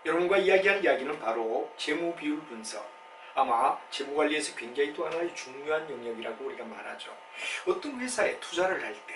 여러분과 이야기할 이야기는 바로 재무비율 분석. 아마 재무관리에서 굉장히 또 하나의 중요한 영역이라고 우리가 말하죠. 어떤 회사에 투자를 할 때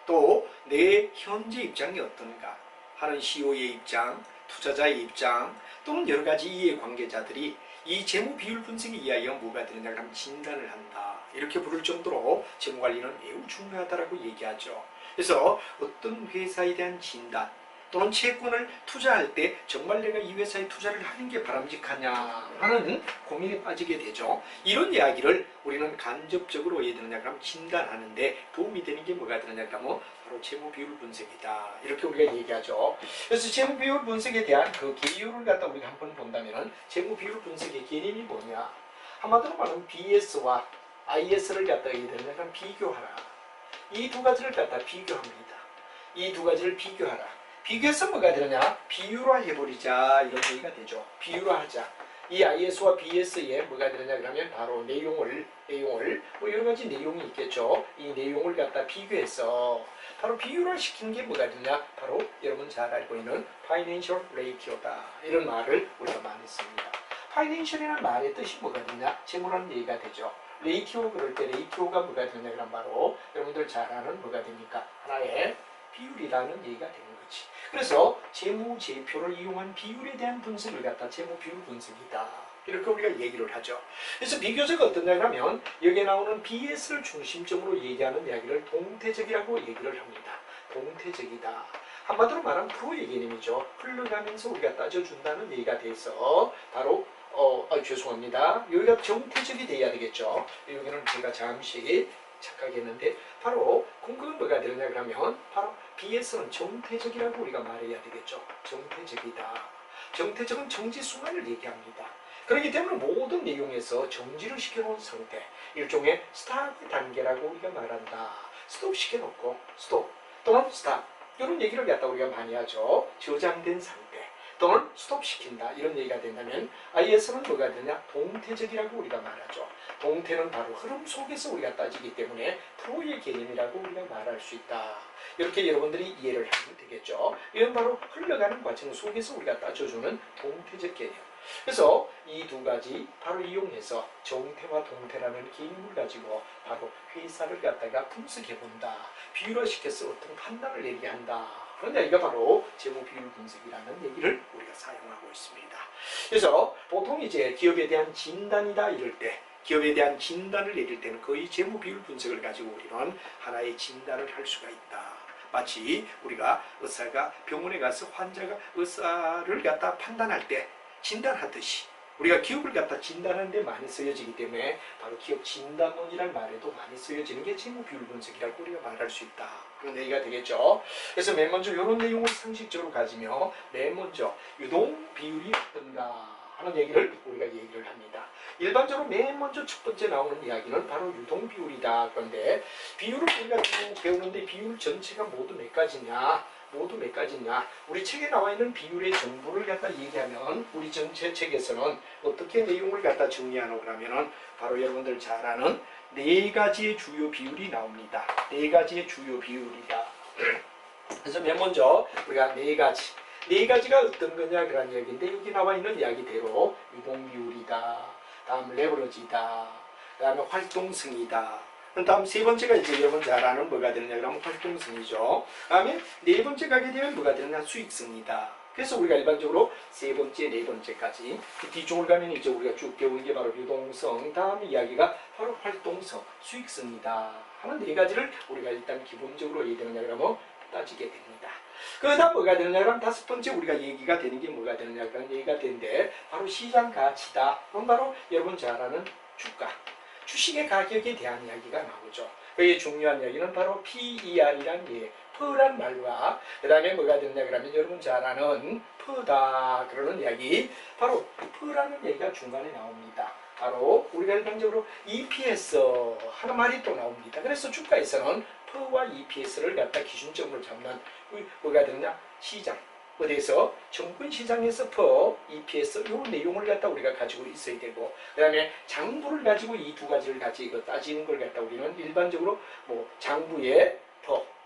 또 내 현재 입장이 어떤가 하는 CEO의 입장, 투자자의 입장 또는 여러 가지 이해관계자들이 이 재무비율 분석의 이야기가 뭐가 되느냐 그러면 진단을 한다. 이렇게 부를 정도로 재무관리는 매우 중요하다고 얘기하죠. 그래서 어떤 회사에 대한 진단 또는 채권을 투자할 때 정말 내가 이 회사에 투자를 하는 게 바람직하냐 하는 고민에 빠지게 되죠. 이런 이야기를 우리는 간접적으로 왜 되느냐 그러면 진단하는데 도움이 되는 게 뭐가 되느냐 그러면 바로 재무비율 분석이다. 이렇게 우리가 얘기하죠. 그래서 재무비율 분석에 대한 그 개요를 갖다 우리가 한번 본다면 재무비율 분석의 개념이 뭐냐. 한마디로 말하면 BS와 IS를 갖다 얘기되느냐 그러면 비교하라. 이 두 가지를 갖다 비교합니다. 이 두 가지를 비교하라. 비교해서 뭐가 되느냐? 비유화 해버리자 이런 얘기가 되죠. 비유화하자. 이 IS와 BS에 뭐가 되느냐 그러면 바로 내용을 뭐 여러 가지 내용이 있겠죠. 이 내용을 갖다 비교해서 바로 비유화 시키는 게 뭐가 되느냐? 바로 여러분 잘 알고 있는 Financial Ratio다. 이런 말을 우리가 많이 씁니다. Financial이라는 말의 뜻이 뭐가 되느냐? 재무라는 얘기가 되죠. 레이티오 그럴 때 레이티오가 뭐가 되느냐 그러면 바로 여러분들 잘 아는 뭐가 됩니까? 하나의 비율이라는 얘기가 되는 거지. 그래서 재무제표를 이용한 비율에 대한 분석을 갖다 재무비율 분석이다. 이렇게 우리가 얘기를 하죠. 그래서 비교적 어떠냐 하면 여기에 나오는 BS를 중심적으로 얘기하는 이야기를 동태적이라고 얘기를 합니다. 동태적이다. 한마디로 말하면 프로의 개념이죠. 흘러가면서 우리가 따져준다는 얘기가 돼서 바로 죄송합니다. 여기가 정태적이 돼야 되겠죠. 여기는 제가 잠시 착각했는데 바로 궁극은 뭐가 되느냐 그러면 바로 BS는 정태적이라고 우리가 말해야 되겠죠. 정태적이다. 정태적은 정지 순간을 얘기합니다. 그렇기 때문에 모든 내용에서 정지를 시켜놓은 상태, 일종의 스탑 단계라고 우리가 말한다. 스톱 시켜놓고 스톱 또는 스탑 이런 얘기를 갖다 우리가 많이 하죠. 저장된 상태 또는 스톱시킨다 이런 얘기가 된다면 IS는 뭐가 되냐? 동태적이라고 우리가 말하죠. 동태는 바로 흐름 속에서 우리가 따지기 때문에 프로의 개념이라고 우리가 말할 수 있다. 이렇게 여러분들이 이해를 하면 되겠죠. 이건 바로 흘러가는 과정 속에서 우리가 따져주는 동태적 개념. 그래서 이 두 가지 바로 이용해서 정태와 동태라는 개념을 가지고 바로 회사를 갖다가 분석해본다. 비율화시켜서 어떤 판단을 내리게 한다. 그런 얘기가 바로 재무비율 분석이라는 얘기를 우리가 사용하고 있습니다. 그래서 보통 이제 기업에 대한 진단이다 이럴 때 기업에 대한 진단을 내릴 때는 거의 재무비율 분석을 가지고 우리는 하나의 진단을 할 수가 있다. 마치 우리가 의사가 병원에 가서 환자가 의사를 갖다 판단할 때 진단하듯이 우리가 기업을 갖다 진단하는 데 많이 쓰여지기 때문에 바로 기업 진단론이라는 말에도 많이 쓰여지는 게 재무비율 분석이라고 우리가 말할 수 있다. 그런 얘기가 되겠죠. 그래서 맨 먼저 이런 내용을 상식적으로 가지며 맨 먼저 유동비율이 어떤가 하는 얘기를 우리가 얘기를 합니다. 일반적으로 맨 먼저 첫 번째 나오는 이야기는 바로 유동비율이다. 그런데 비율을 우리가 쭉 배우는데 비율 전체가 모두 몇 가지냐? 모두 몇 가지냐? 우리 책에 나와 있는 비율의 정보를 갖다 얘기하면 우리 전체 책에서는 어떻게 내용을 갖다 정리하노 그러면은 바로 여러분들 잘 아는 네 가지의 주요 비율이 나옵니다. 네 가지의 주요 비율이다. 그래서 맨 먼저 우리가 네 가지가 어떤 거냐 그런 이야기인데 여기 나와 있는 이야기대로 유동비율이다. 다음 레버러지다. 그 다음에 활동성이다. 다음 세 번째가 이제 여러분 잘 아는 뭐가 되느냐 그러면 활동성이죠. 다음에 네 번째 가게 되면 뭐가 되느냐 수익성이다. 그래서 우리가 일반적으로 세 번째, 네 번째까지 그 뒤쪽을 가면 이제 우리가 쭉 배우는 게 바로 유동성, 다음 이야기가 바로 활동성, 수익성이다 하는 네 가지를 우리가 일단 기본적으로 얘기되느냐 그러면 따지게 됩니다. 그 다음 뭐가 되느냐 그러면 다섯 번째 우리가 얘기가 되는 게 뭐가 되느냐 그런 얘기가 되는데 바로 시장 가치다. 그럼 바로 여러분 잘 아는 주가. 주식의 가격에 대한 이야기가 나오죠. 그게 중요한 이야기는 바로 PER이란 예, P란 말과 그 다음에 뭐가 되느냐 그러면 여러분 잘 아는 P다 그러는 이야기 바로 P라는 얘기가 중간에 나옵니다. 바로 우리가 일반적으로 EPS 하는 말이 또 나옵니다. 그래서 주가에서는 P와 EPS를 갖다 기준점으로 잡는 뭐가 되느냐 시장 어디에서 정권시장에서 EPS 이 내용을 갖다 우리가 가지고 있어야 되고 그 다음에 장부를 가지고 이 두 가지를 가지고 따지는 걸 갖다 우리는 일반적으로 뭐 장부의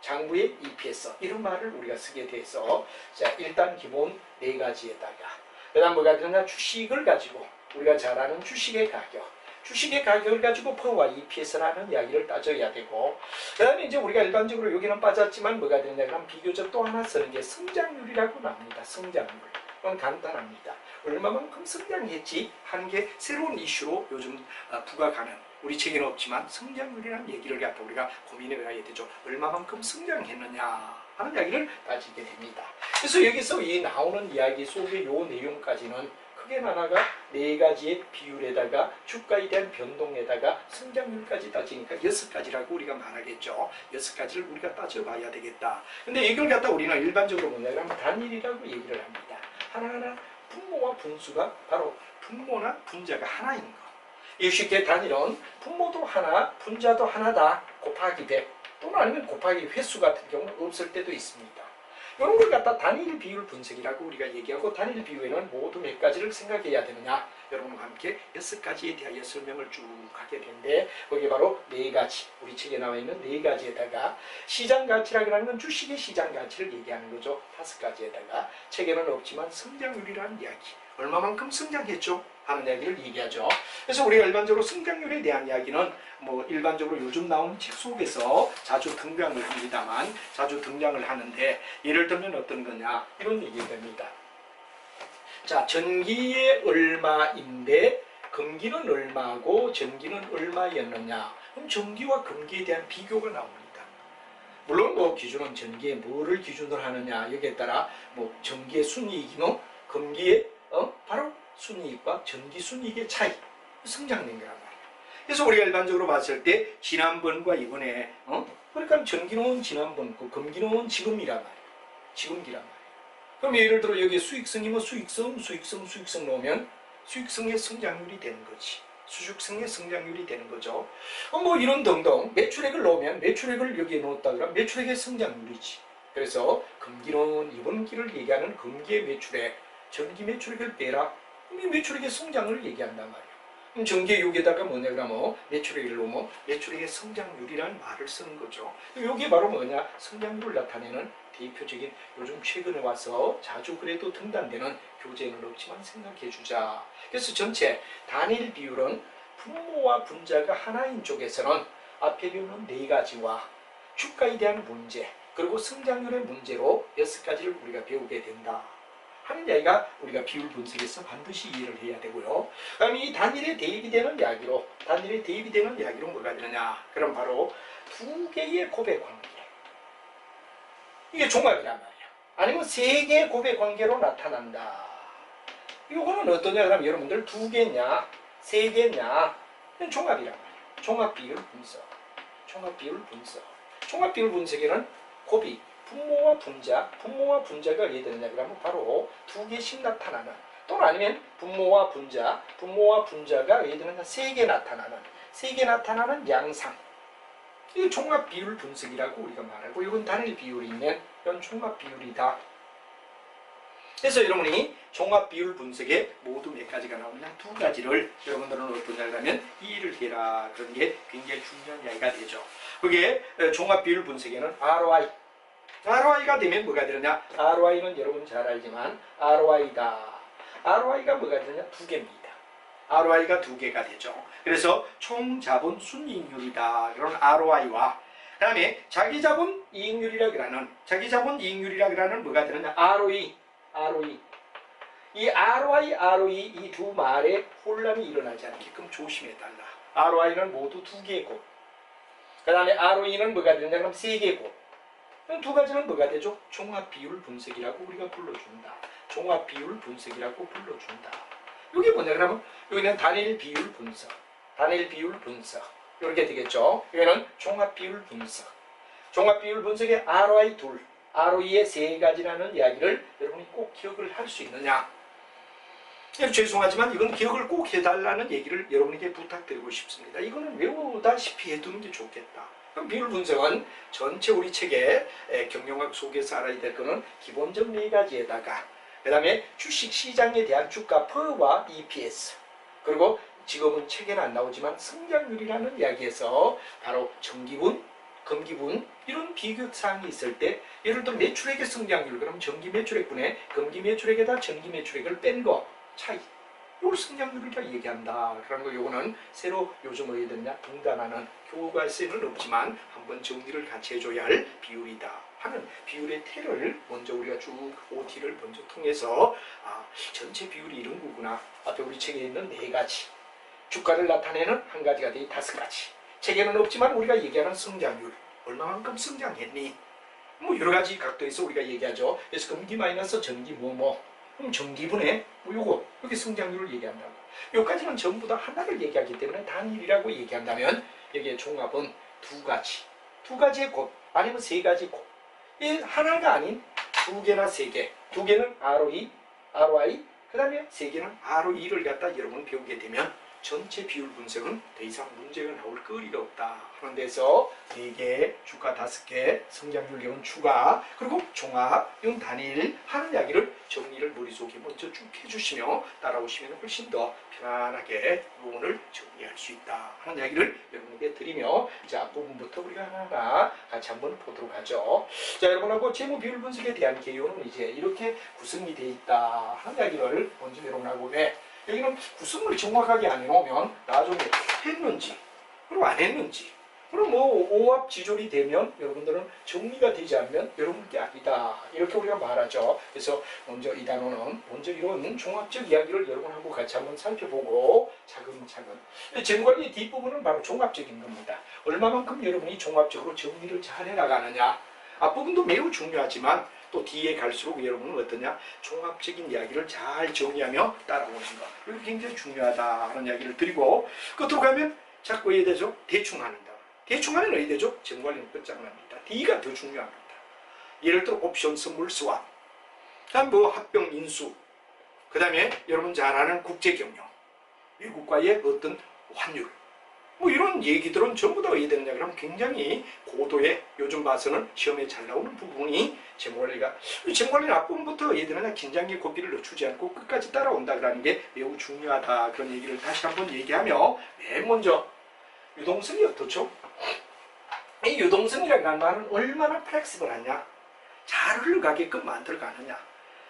장부의 EPS 이런 말을 우리가 쓰게 돼서 자 일단 기본 네 가지에다가 그 다음 뭐가 되느냐, 주식을 가지고 우리가 잘 아는 주식의 가격, 주식의 가격을 가지고 P와 EPS라는 이야기를 따져야 되고, 그 다음에 이제 우리가 일반적으로 여기는 빠졌지만 뭐가 되느냐, 그럼 비교적 또 하나 쓰는 게 성장률이라고 나옵니다. 성장률. 그건 간단합니다. 얼마만큼 성장했지 하는 게 새로운 이슈로 요즘 부각하는, 우리 책에는 없지만 성장률이라는 얘기를 갖다 우리가 고민해 봐야 되죠. 얼마만큼 성장했느냐 하는 이야기를 따지게 됩니다. 그래서 여기서 이 나오는 이야기 속의 요 내용까지는 크게 하나가 네 가지의 비율에다가 주가에 대한 변동에다가 성장률까지 따지니까 6가지라고 우리가 말하겠죠. 6가지를 우리가 따져봐야 되겠다. 근데 이걸 갖다 우리는 일반적으로 뭐냐 그러면 단일이라고 얘기를 합니다. 하나하나 분모와 분수가 바로 분모나 분자가 하나인 거. 이 쉽게 단일은 분모도 하나, 분자도 하나다. 곱하기 100 또는 아니면 곱하기 횟수 같은 경우는 없을 때도 있습니다. 이런 걸 갖다 단일 비율 분석이라고 우리가 얘기하고, 단일 비율에는 모두 몇 가지를 생각해야 되느냐, 여러분과 함께 6가지에 대하여 설명을 쭉 하게 되는데, 거기 바로 4가지, 우리 책에 나와 있는 4가지에다가 시장 가치라고 하는 건 주식의 시장 가치를 얘기하는 거죠. 5가지에다가 책에는 없지만 성장률이라는 이야기, 얼마만큼 성장했죠 하는 이야기를 얘기하죠. 그래서 우리가 일반적으로 성장률에 대한 이야기는 뭐 일반적으로 요즘 나오는 책 속에서 자주 등장을 합니다만, 자주 등장을 하는데, 예를 들면 어떤 거냐, 이런 얘기가 됩니다. 자, 전기에 얼마인데 금기는 얼마고 전기는 얼마였느냐, 그럼 전기와 금기에 대한 비교가 나옵니다. 물론 뭐 기준은 전기에 뭐를 기준으로 하느냐, 여기에 따라 뭐 전기의 순이익이면 금기의 바로 순이익과 전기 순이익의 차이, 성장된 거란 말이에요. 그래서 우리가 일반적으로 봤을 때 지난번과 이번에 그러니까 전기는 지난번 거, 금기는 지금이란 말이에요. 지금기란 말이에요. 그럼 예를 들어 여기 수익성이면 수익성 넣으면 수익성의 성장률이 되는 거지. 수익성의 성장률이 되는 거죠. 뭐 이런 등등 매출액을 넣으면 매출액을 여기에 넣었다 그러면 매출액의 성장률이지. 그래서 금기는 이번 기를 얘기하는 금기의 매출액, 전기 매출액을 빼라. 이 매출액의 성장을 얘기한단 말이에요. 그럼 전기의 여기에다가 뭐냐 그러면 매출액을 넣으면 매출액의 성장률이라는 말을 쓰는 거죠. 이게 바로 뭐냐, 성장률을 나타내는 대표적인, 요즘 최근에 와서 자주 그래도 등단되는, 교재는 없지만 생각해주자. 그래서 전체 단일 비율은 분모와 분자가 하나인 쪽에서는 앞에 배우는 4가지와 주가에 대한 문제, 그리고 성장률의 문제로 6가지를 우리가 배우게 된다 하는 이야기가 우리가 비율 분석에서 반드시 이해를 해야 되고요. 그럼 이 단일에 대입이 되는 이야기로, 단일에 대입이 되는 이야기로 뭐가 되느냐, 그럼 바로 2개의 고백 관계, 이게 종합이란 말이야. 아니면 3개의 고백 관계로 나타난다. 이거는 어떠냐 그러면 여러분들 2개냐 3개냐, 종합이란 말이야. 종합 비율 분석, 종합 비율 분석. 종합 비율 분석에는 고비, 분모와 분자가 왜 되느냐 그러면 바로 2개씩 나타나는, 또는 아니면 분모와 분자가 왜 되느냐 3개 나타나는 양상. 이 종합 비율 분석이라고 우리가 말하고, 이건 단일 비율이 있는 이런 종합 비율이다. 그래서 여러분이 종합 비율 분석에 모두 몇 가지가 나오냐, 2가지를 여러분들은 어떠냐 하면 이해를 해라. 그런 게 굉장히 중요한 이야기가 되죠. 그게 종합 비율 분석에는 ROI가 되면 뭐가 되느냐, ROI는 여러분 잘 알지만 ROI다. ROI가 뭐가 되느냐, 2개입니다. ROI가 2개가 되죠. 그래서 총자본 순이익률이다. 그런 ROI와 그 다음에 자기자본 이익률이라 그러는 뭐가 되느냐, ROE. 이 ROI 이 두 말에 혼란이 일어나지 않게끔 조심해달라. ROI는 모두 2개고, 그 다음에 ROE는 뭐가 되느냐 그럼 3개고, 2가지는 뭐가 되죠? 종합 비율 분석이라고 우리가 불러준다. 종합 비율 분석이라고 불러준다. 이게 뭐냐 그러면 여기는 단일 비율 분석 이렇게 되겠죠. 여기는 종합 비율 분석. 종합 비율 분석의 ROI 둘, ROE의 3가지라는 이야기를 여러분이 꼭 기억을 할 수 있느냐. 죄송하지만 이건 기억을 꼭 해달라는 얘기를 여러분에게 부탁드리고 싶습니다. 이거는 외우다시피 해두는 게 좋겠다. 그럼 비율 분석은 전체 우리 책에 경영학 속에서 알아야 될 거는 기본적 4가지에다가 그 다음에 주식시장에 대한 주가 P와 EPS, 그리고 지금은 책에는 안 나오지만 성장률이라는 이야기에서 바로 전기분, 금기분 이런 비교사항이 있을 때 예를 들어 매출액의 성장률 그럼 전기 매출액분에 금기 매출액에다 전기 매출액을 뺀 거 차이 이걸 성장률이라 얘기한다. 그런 거 요거는 새로 요즘 어디 됐냐 등단하는 교과서에는 없지만 한번 정리를 같이 해줘야 할 비율이다 하는 비율의 태를 먼저 우리가 쭉 OT를 먼저 통해서 전체 비율이 이런 거구나. 앞에 우리 책에 있는 4가지 주가를 나타내는 한 가지가 돼 5가지 책에는 없지만 우리가 얘기하는 성장률 얼마만큼 성장했니 뭐 여러 가지 각도에서 우리가 얘기하죠. 그래서 금기 마이너스 전기 그럼 전기분의 요거 여기 성장률을 얘기한다고. 요까지는 전부 다 하나를 얘기하기 때문에 단일이라고 얘기한다면 여기에 종합은 2가지 2가지의 곱 아니면 3가지 곱. 이 하나가 아닌 2개나 3개 2개는 ROI 그 다음에 3개는 ROE를 갖다 여러분 배우게 되면 전체 비율 분석은 더 이상 문제가 나올 거리가 없다 하는 데서 4개, 주가 5개, 성장률 이런 추가, 그리고 종합, 이런 단일 하는 이야기를 정리를 머릿속에 먼저 쭉 해주시며 따라오시면 훨씬 더 편안하게 부분을 정리할 수 있다 하는 이야기를 여러분에게 드리며 자, 앞부분부터 우리가 하나하나 같이 한번 보도록 하죠. 자, 여러분하고 재무 비율 분석에 대한 개요는 이제 이렇게 구성이 되어 있다 하는 이야기를 먼저 여러분하고 왜 여기는 구성을 정확하게 안 해놓으면 나중에 했는지 그리고 안 했는지 그럼 뭐 오합지졸이 되면 여러분들은 정리가 되지 않으면 여러분께 악이다 이렇게 우리가 말하죠. 그래서 먼저 이 단어는 먼저 이런 종합적 이야기를 여러분하고 같이 한번 살펴보고 차근차근 재무관리의 뒷부분은 바로 종합적인 겁니다. 얼마만큼 여러분이 종합적으로 정리를 잘 해나가느냐 앞부분도 매우 중요하지만 또 뒤에 갈수록 여러분은 어떠냐 종합적인 이야기를 잘 정리하며 따라오는 것 이거 굉장히 중요하다 하는 이야기를 드리고 끝으로 가면 자꾸 어디 되죠? 대충 하는다. 대충 하면 어디 되죠? 재무관리는 끝장납니다. D가 더 중요합니다. 예를 들어 옵션 선물 스왑 그다음 뭐 합병 인수 그 다음에 여러분 잘 아는 국제경영 외국과의 어떤 환율 뭐 이런 얘기들은 전부 다 어디 되느냐 그러면 굉장히 고도의 요즘 봐서는 시험에 잘 나오는 부분이 재무관리는 앞부분부터 어디 되느냐 긴장의 고비를 늦추지 않고 끝까지 따라온다는 게 매우 중요하다 그런 얘기를 다시 한번 얘기하며 맨 먼저 유동성이 어떻죠? 이 유동성이라는 말은 얼마나 플렉시블하냐 잘 흘러가게끔 만들어가느냐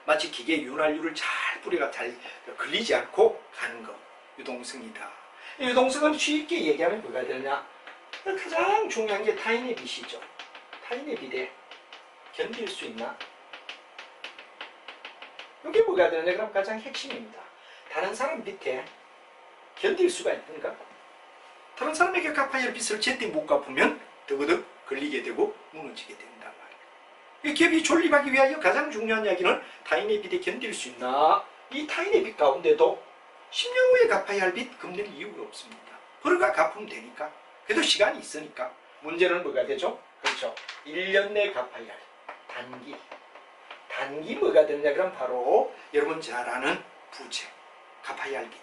마치 기계에 윤활유를 잘 뿌리가 잘 걸리지 않고 가는 것 유동성이다. 유동성은 쉽게 얘기하면 뭐가 되느냐 가장 중요한 게 타인의 빚이죠. 타인의 빚에 견딜 수 있나? 이게 뭐가 되느냐 그럼 가장 핵심입니다. 다른 사람 밑에 견딜 수가 있는가? 다른 사람에게 갚아야 할 빚을 제때 못 갚으면 더거덕 걸리게 되고 무너지게 된단 말이에요. 이 기업이 존립하기 위하여 가장 중요한 이야기는 타인의 빚에 견딜 수 있나? 이 타인의 빚 가운데도 10년 후에 갚아야 할 빚 갚는 이유가 없습니다. 벌어가 갚으면 되니까. 그래도 시간이 있으니까. 문제는 뭐가 되죠? 그렇죠. 1년 내에 갚아야 할 단기. 단기 뭐가 되느냐 그럼 바로 여러분 잘 아는 부채. 갚아야 할 빚.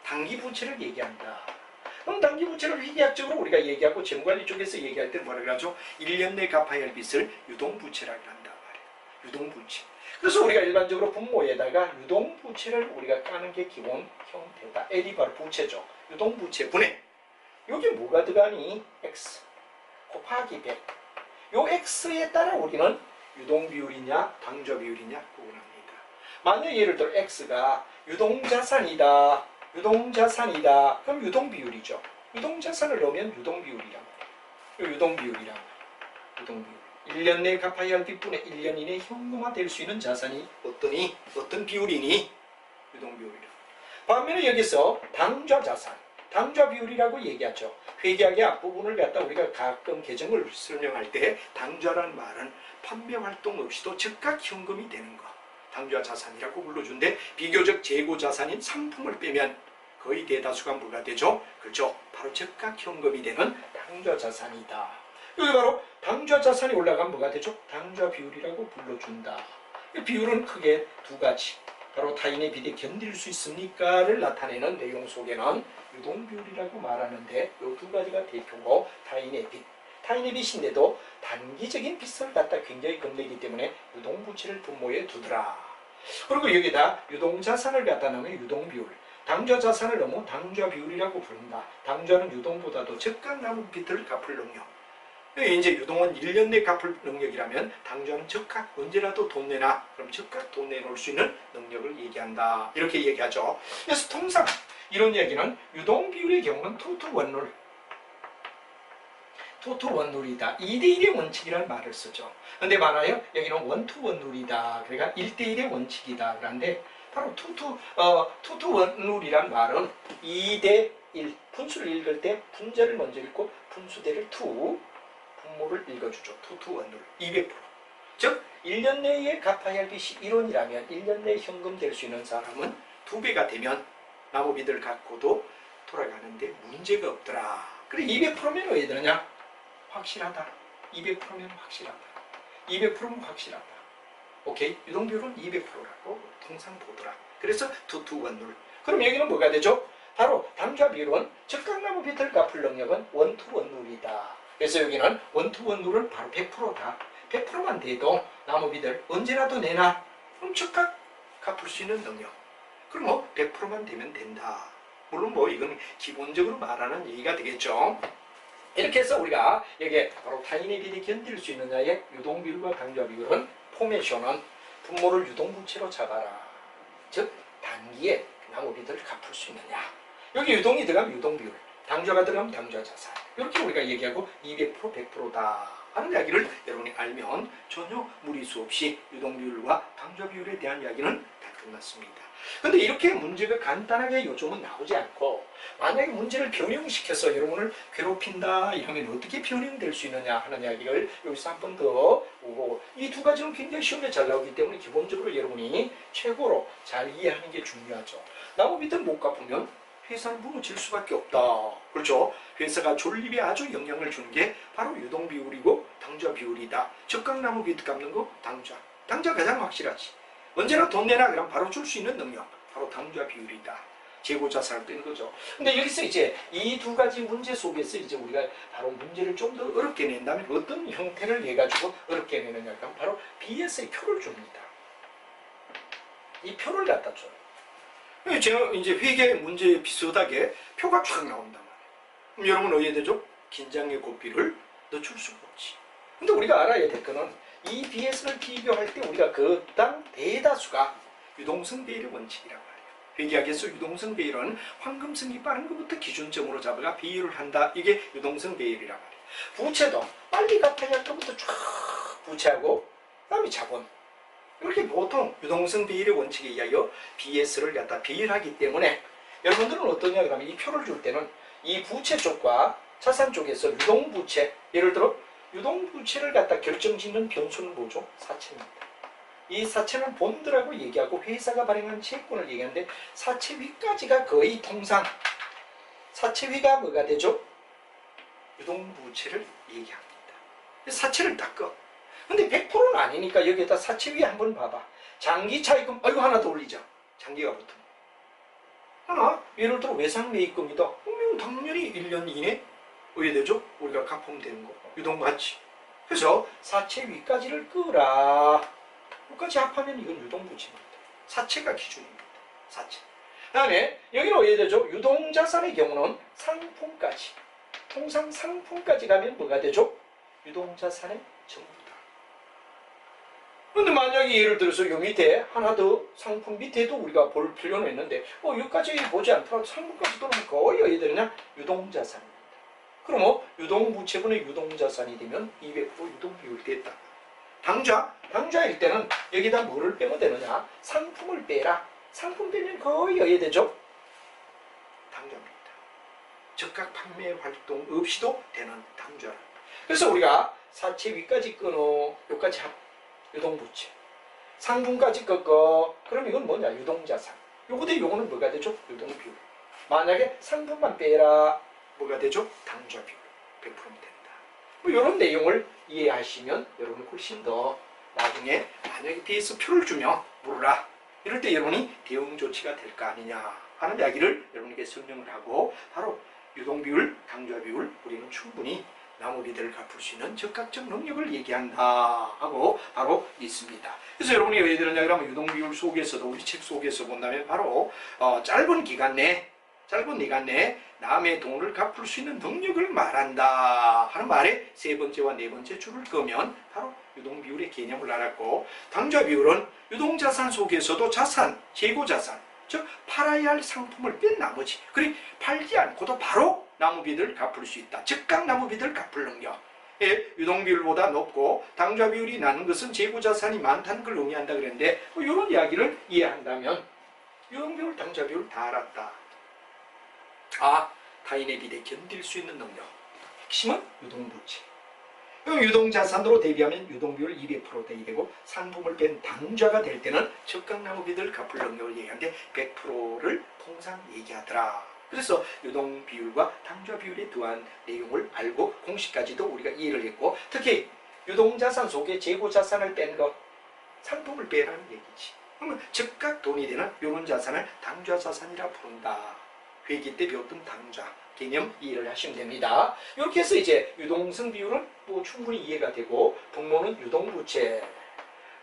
단기 부채를 얘기한다. 그럼 단기 부채를 회계학적으로 우리가 얘기하고 재무관리 쪽에서 얘기할 때 뭐라 그러죠? 1년 내에 갚아야 할 빚을 유동부채라고 한단 말이에요. 유동부채. 그래서 우리가 일반적으로 분모에다가 유동부채를 우리가 까는 게 기본 형태다. L이 바로 부채죠. 유동부채 분해. 여기 뭐가 들어가니? X 곱하기 100. 요 X에 따라 우리는 유동비율이냐 당좌비율이냐 구분합니다. 만약 예를 들어 X가 유동자산이다. 유동자산이다. 그럼 유동비율이죠. 유동자산을 넣으면 유동비율이란 말이에요. 유동비율이란 말이에요. 유동비율. 1년 내에 갚아야 할 빚분의 1년 이내에 현금화 될 수 있는 자산이 어떤 비율이니? 유동비율이라. 반면에 여기서 당좌자산, 당좌비율이라고 얘기하죠. 회계학의 앞부분을 갖다 우리가 가끔 계정을 설명할 때 당좌라는 말은 판매 활동 없이도 즉각 현금이 되는 거. 당좌자산이라고 불러준데 비교적 재고자산인 상품을 빼면 거의 대다수가 뭐가 되죠? 그렇죠. 바로 즉각 현금이 되는 당좌자산이다. 여기 바로 당좌자산이 올라가면 뭐가 되죠? 당좌비율이라고 불러준다. 이 비율은 크게 2가지. 바로 타인의 빚에 견딜 수 있습니까를 나타내는 내용 속에는 유동비율이라고 말하는데 이 2가지가 대표고 타인의 빚. 타인의 빚인데도 단기적인 빚을 갖다 굉장히 건네기 때문에 유동부채를 분모에 두더라. 그리고 여기다 유동자산을 갖다 넣으면 유동비율. 당좌자산을 넣으면 당좌비율이라고 부른다. 당좌는 유동보다도 즉각 남은 빚을 갚을 능력. 이제 유동은 1년 내 갚을 능력이라면 당좌는 즉각 언제라도 돈 내놔. 그럼 즉각 돈 내놓을 수 있는 능력을 얘기한다. 이렇게 얘기하죠. 그래서 통상 이런 얘기는 유동 비율의 경우는 투투원룰. 투투원룰이다. 2대1의 원칙이라는 말을 쓰죠. 근데 많아요. 여기는 원투원룰이다. 그러니까 1대1의 원칙이다. 그런데 바로 투투원룰이란 말은 2대1. 분수를 읽을 때 분자를 먼저 읽고 분수대를 분모를 읽어주죠. 투투원룰 200%. 즉 1년 내에 갚아야 할 빚이 1원이라면 1년 내에 현금될 수 있는 사람은 2배가 되면 나무 빚을 갖고도 돌아가는데 문제가 없더라. 그래 200%면 왜 되느냐? 확실하다. 200%면 확실하다. 200%면 확실하다. 오케이? 유동비율은 200%라고 통상 보더라. 그래서 투투원룰. 그럼 여기는 뭐가 되죠? 바로 당좌 비율은 즉각 나무 빚을 갚을 능력은 원투원룰이다. 그래서 여기는 원투원룰은 바로 100%다. 100%만 돼도 나무 빚을 언제라도 내놔. 그럼 즉각 갚을 수 있는 능력. 그럼 뭐 100%만 되면 된다. 물론 뭐 이건 기본적으로 말하는 얘기가 되겠죠. 이렇게 해서 우리가 여기에 바로 타인의 빚이 견딜 수 있느냐의 유동비율과 당좌 비율은 포메이션은 분모를 유동부채로 잡아라. 즉 단기에 나무 빚을 갚을 수 있느냐. 여기 유동이 들어가면 유동비율, 당좌가 들어가면 당좌자산. 이렇게 우리가 얘기하고 200% 100%다 하는 이야기를 여러분이 알면 전혀 무리수 없이 유동비율과 당좌비율에 대한 이야기는 다 끝났습니다. 근데 이렇게 문제가 간단하게 요즘은 나오지 않고 만약에 문제를 변형시켜서 여러분을 괴롭힌다 이러면 어떻게 변형될 수 있느냐 하는 이야기를 여기서 한 번 더 보고 이 두 가지는 굉장히 시험에 잘 나오기 때문에 기본적으로 여러분이 최고로 잘 이해하는 게 중요하죠. 나무 빚을 못 갚으면 회사는 무너질 수밖에 없다. 그렇죠? 회사가 존립에 아주 영향을 주는 게 바로 유동비율이고 당좌비율이다. 즉각 나무 빚 갚는 거 당좌. 당좌 가장 확실하지. 언제나 돈 내놔 그럼 바로 줄 수 있는 능력. 바로 당좌 비율이다. 재고자산을 뜨는 거죠. 근데 여기서 이제 이 두 가지 문제 속에서 이제 우리가 바로 문제를 좀 더 어렵게 낸다면 어떤 형태를 내가지고 어렵게 내느냐 하면 바로 BS의 표를 줍니다. 이 표를 갖다 줘요. 제가 이제 회계 문제에 비슷하게 표가 쫙 나온단 말이에요. 그럼 여러분 어디에 되죠? 긴장의 고삐를 늦출 수가 없지. 근데 우리가 알아야 될 거는 이 BS를 비교할 때 우리가 그 땅 대다수가 유동성 배율의 원칙이라고 해요. 회계학에서 유동성 배율은 황금성이 빠른 것부터 기준점으로 잡아가 비율을 한다. 이게 유동성 배율이라고 해요. 부채도 빨리 갚아야 할 것부터 쫙 부채하고 그다음에 자본. 이렇게 보통 유동성 비율의 원칙에 의하여 BS를 갖다 비율하기 때문에 여러분들은 어떠냐 그러면 이 표를 줄 때는 이 부채 쪽과 자산 쪽에서 유동부채, 예를 들어 유동부채를 갖다 결정짓는 변수는 뭐죠? 사채입니다. 이 사채는 본드라고 얘기하고 회사가 발행한 채권을 얘기하는데 사채위까지가 거의 통상 사채위가 뭐가 되죠? 유동부채를 얘기합니다. 사채를 닦아. 근데 100%는 아니니까 여기에다 사채위 한번 봐봐. 장기 차입금, 아이고 하나 더 올리자. 장기가 붙으면. 하나, 예를 들어 외상매입금이다. 그러면 당연히 1년 이내 어떻게 되죠? 우리가 갚으면 되는 거. 유동가치. 그래서 사채위까지를 끄라. 여기까지 합하면 이건 유동부채입니다. 사채가 기준입니다. 사채. 그 다음에 여기는 어떻게 되죠? 유동자산의 경우는 상품까지. 통상 상품까지 가면 뭐가 되죠? 유동자산의 전부다. 그런데 만약에 예를 들어서 요 밑에 하나 더 상품 밑에도 우리가 볼 필요는 있는데 여기까지 보지 않더라도 상품까지 들어오면 거의 어디 되느냐? 유동자산입니다. 그럼 유동부채분의 유동자산이 되면 200% 유동비율이 됐다. 당좌일 때는 여기다 뭐를 빼면 되느냐? 상품을 빼라. 상품 빼면 거의 어디 되죠? 당좌입니다. 즉각 판매 활동 없이도 되는 당좌. 그래서 우리가 사채 위까지 끊어 여기까지 유동부채. 상품까지 꺾어. 그럼 이건 뭐냐? 유동자산. 요거 대 요거는 뭐가 되죠? 유동비율. 만약에 상품만 빼라. 뭐가 되죠? 당좌비율. 100%면 된다. 뭐 이런 내용을 이해하시면 여러분이 훨씬 더 나중에 만약에 BS 표를 주면 물어라. 이럴 때 여러분이 대응 조치가 될 거 아니냐 하는 이야기를 여러분에게 설명을 하고 바로 유동비율, 당좌비율 우리는 충분히 나무 빚을 갚을 수 있는 적극적 능력을 얘기한다 하고 바로 있습니다. 그래서 여러분이 왜 들었냐 그러면 유동비율 속에서도 우리 책 속에서 본다면 바로 짧은 기간 내에 짧은 네가 내 남의 돈을 갚을 수 있는 능력을 말한다 하는 말에 세 번째와 네 번째 줄을 끄면 바로 유동비율의 개념을 알았고, 당좌비율은 유동자산 속에서도 자산, 재고자산, 즉 팔아야 할 상품을 뺀 나머지, 그리 팔지 않고도 바로 나무비들 갚을 수 있다. 즉각 나무비들 갚을 능력. 유동비율보다 높고 당좌비율이 낮은 것은 재고자산이 많다는 걸 의미한다 그랬는데, 이런 이야기를 이해한다면 유동비율, 당좌비율 다 알았다. 타인에 비대 견딜 수 있는 능력. 핵심은 유동부채. 유동자산으로 대비하면 유동비율 200% 대입되고, 상품을 뺀 당좌가 될 때는 즉각 나무비들 갚을 능력을 얘기하는데 100%를 통상 얘기하더라. 그래서 유동비율과 당좌비율에 대한 내용을 알고 공식까지도 우리가 이해를 했고, 특히 유동자산 속에 재고자산을 뺀 것, 상품을 빼라는 얘기지. 그러면 즉각 돈이 되는 이런 자산을 당좌자산이라 부른다. 회계 때 배웠던 당좌 개념 이해를 하시면 됩니다. 이렇게 해서 이제 유동성 비율은 뭐 충분히 이해가 되고, 분모는 유동부채,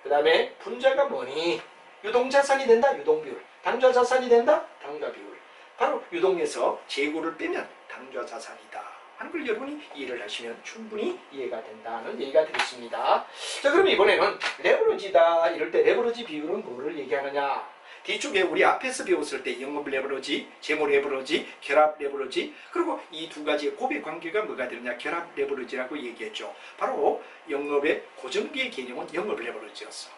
그 다음에 분자가 뭐니? 유동자산이 된다, 유동비율. 당좌자산이 된다, 당좌비율. 바로 유동에서 재고를 빼면 당좌자산이다 하는 걸 여러분이 이해를 하시면 충분히 이해가 된다는 얘기가 되겠습니다. 자, 그럼 이번에는 레버리지다 이럴 때 레버리지 비율은 뭐를 얘기하느냐? 뒤쪽에 우리 앞에서 배웠을 때 영업 레버리지, 재무 레버리지, 결합 레버리지, 그리고 이 두 가지의 고백 관계가 뭐가 되느냐? 결합 레버리지라고 얘기했죠. 바로 영업의 고정비의 개념은 영업 레버리지였어.